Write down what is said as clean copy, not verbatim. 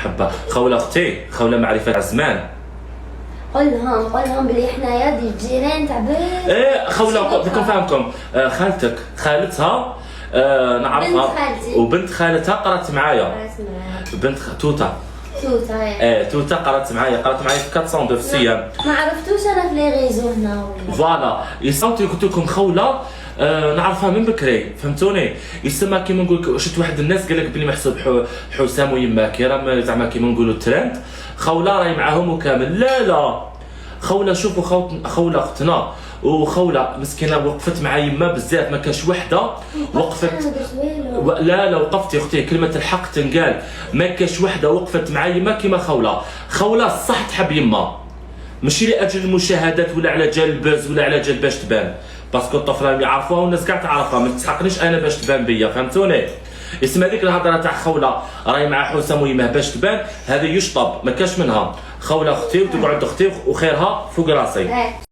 المحبه. خوله اختي، خوله معرفه تاع زمان. قول لهم بلي حنايا ديال الجيران تاع بنت. ايه خوله بدكم فاهمكم. خالتك خالتها نعرفها، بنت خالتي وبنت خالتها قرات معايا. بنت توتا. توتا قرات معايا في 402 في السيام. ما عرفتوش انا في لي ريزو هنا فوالا يصوتوا قلت لكم خوله نعرفها من بكري، فهمتوني؟ يسمى كيما نقول شفت واحد الناس قال لك بلي محسوب حسام ويماك راه زعما كيما نقولوا الترند. خوله راهي معاهم وكامل. لا خوله شوفوا خوله اختنا، وخوله مسكينه وقفت مع يما بزاف، ما كانش وحده وقفت. لا وقفت يا اختي، كلمه الحق تنقال، ما كانش وحده وقفت مع يما كيما خوله الصح تحب يما، ماشي لاجل المشاهدات ولا على جال الباز ولا على جال باش تبان، باسكو الطفله اللي يعرفوها والناس كاع تعرفها، ما تسحقنيش انا باش تبان بيا، فهمتوني؟ اسم هذيك الهضره تاع خوله راهي مع حسام ويماه باش تبان، هذه يشطب ما كاش منها. خوله اختي وتقعد اختي وخيرها فوق راسي.